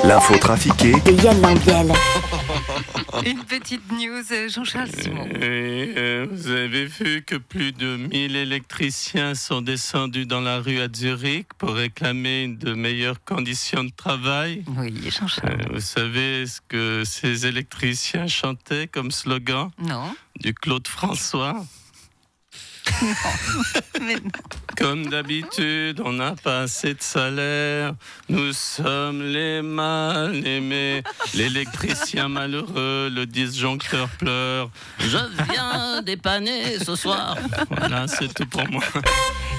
L'info trafiquée de Yann Lambiel. Une petite news, Jean-Charles Simon. Vous avez vu que plus de 1000 électriciens sont descendus dans la rue à Zurich pour réclamer de meilleures conditions de travail. Oui, Jean-Charles. Vous savez ce que ces électriciens chantaient comme slogan? Non. Du Claude François. Mais non. Comme d'habitude, on n'a pas assez de salaire. Nous sommes les mal aimés. L'électricien malheureux, le disjoncteur pleure. Je viens dépanner ce soir. Voilà, c'est tout pour moi.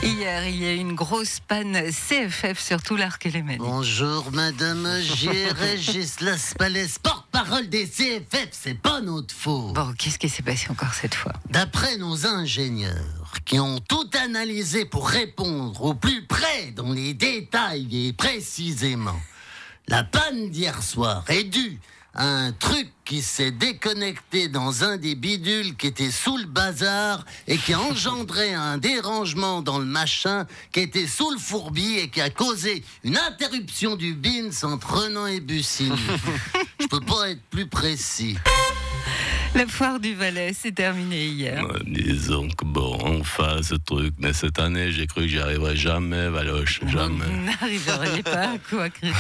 Hier, il y a eu une grosse panne CFF sur tout l'arc Lémanique. Bonjour madame, j'ai Régis Laspalès, porte-parole des CFF, c'est pas notre faute. Bon, qu'est-ce qui s'est passé encore cette fois? D'après nos ingénieurs, qui ont tout analysé pour répondre au plus près dans les détails et précisément, la panne d'hier soir est due à un truc qui s'est déconnecté dans un des bidules qui était sous le bazar et qui a engendré un dérangement dans le machin qui était sous le fourbi et qui a causé une interruption du bins entre Renan et Bussini. Je peux pas être plus précis. La foire du Valais s'est terminée hier. Disons que bon, enfin ce truc, mais cette année j'ai cru que j'y arriverais jamais, Valoche, jamais. Vous n'arriveriez pas à quoi, Christian?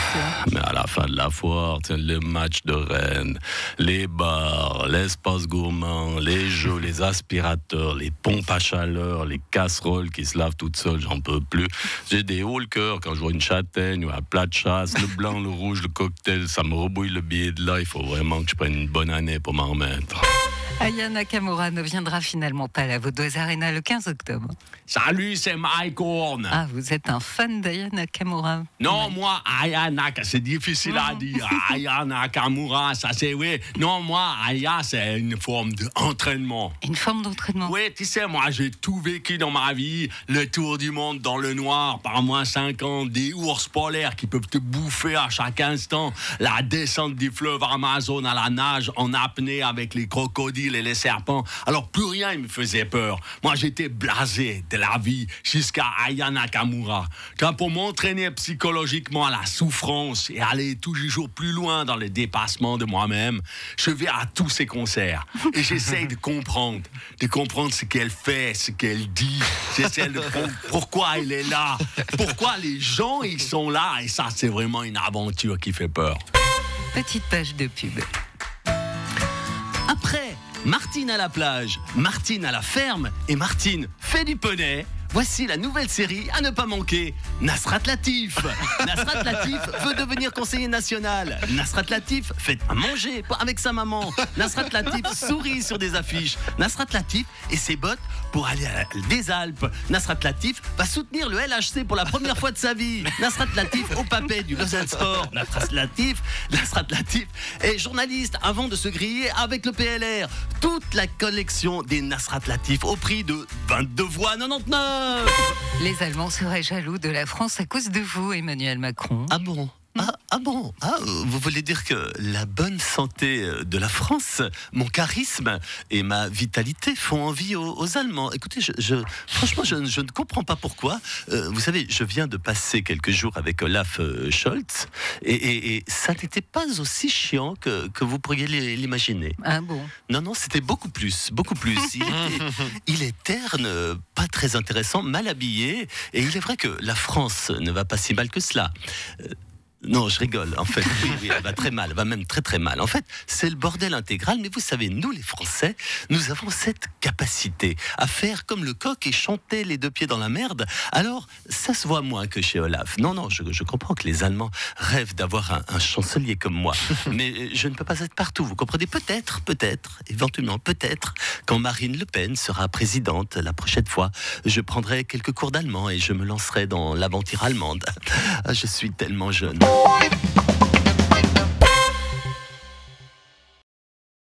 Mais à la fin de la foire, tiens, les matchs de Rennes, les bars, l'espace gourmand, les jeux, les aspirateurs, les pompes à chaleur, les casseroles qui se lavent toutes seules, j'en peux plus. J'ai des hauts le cœur quand je vois une châtaigne ou un plat de chasse, le blanc, le rouge, le cocktail, ça me rebouille le billet de là. Il faut vraiment que je prenne une bonne année pour m'en remettre. Aya Nakamura ne viendra finalement pas à la Vaudoise Arena le 15 octobre. Salut, c'est Mike Horn. Ah, vous êtes un fan d'Aya Nakamura? Non, moi, Aya Naka, c'est difficile à dire. Aya Nakamura, ça c'est oui. Non, moi, Aya, c'est une forme d'entraînement. Une forme d'entraînement? Oui, tu sais, moi, j'ai tout vécu dans ma vie. Le tour du monde dans le noir, par moins 50, des ours polaires qui peuvent te bouffer à chaque instant, la descente du fleuve Amazon à la nage en apnée avec les crocodiles et les serpents. Alors, plus rien ne me faisait peur. Moi, j'étais blasé de la vie jusqu'à Aya Nakamura. Quand pour m'entraîner psychologiquement à la souffrance et aller toujours plus loin dans le dépassement de moi-même, je vais à tous ces concerts et j'essaye de comprendre ce qu'elle fait, ce qu'elle dit. J'essaie de comprendre pourquoi elle est là, pourquoi les gens ils sont là, et ça, c'est vraiment une aventure qui fait peur. Petite page de pub. Après Martine à la plage, Martine à la ferme et Martine fait du poney, voici la nouvelle série à ne pas manquer, Nasrat Latif. Nasrat Latif veut devenir conseiller national. Nasrat Latif fait à manger avec sa maman. Nasrat Latif sourit sur des affiches. Nasrat Latif et ses bottes pour aller à des Alpes. Nasrat Latif va soutenir le LHC pour la première fois de sa vie. Nasrat Latif au papet du Lausanne Sport. Nasrat Latif est journaliste avant de se griller avec le PLR. Toute la collection des Nasrat Latif au prix de 22 voix 99. Les Allemands seraient jaloux de la France à cause de vous, Emmanuel Macron. Ah bon? Vous voulez dire que la bonne santé de la France, mon charisme et ma vitalité font envie aux Allemands. Écoutez, franchement, je ne comprends pas pourquoi. Vous savez, je viens de passer quelques jours avec Olaf Scholz et ça n'était pas aussi chiant que vous pourriez l'imaginer. Ah bon? Non, c'était beaucoup plus. Il est terne, pas très intéressant, mal habillé, et il est vrai que la France ne va pas si mal que cela. Non, je rigole. En fait, oui, elle va très mal, elle va même très très mal. En fait, c'est le bordel intégral, mais vous savez, nous les Français, nous avons cette capacité à faire comme le coq et chanter les deux pieds dans la merde. Alors, ça se voit moins que chez Olaf. Non, je comprends que les Allemands rêvent d'avoir un chancelier comme moi, mais je ne peux pas être partout, vous comprenez? Peut-être, éventuellement, quand Marine Le Pen sera présidente la prochaine fois, je prendrai quelques cours d'allemand et je me lancerai dans l'aventure allemande. Je suis tellement jeune.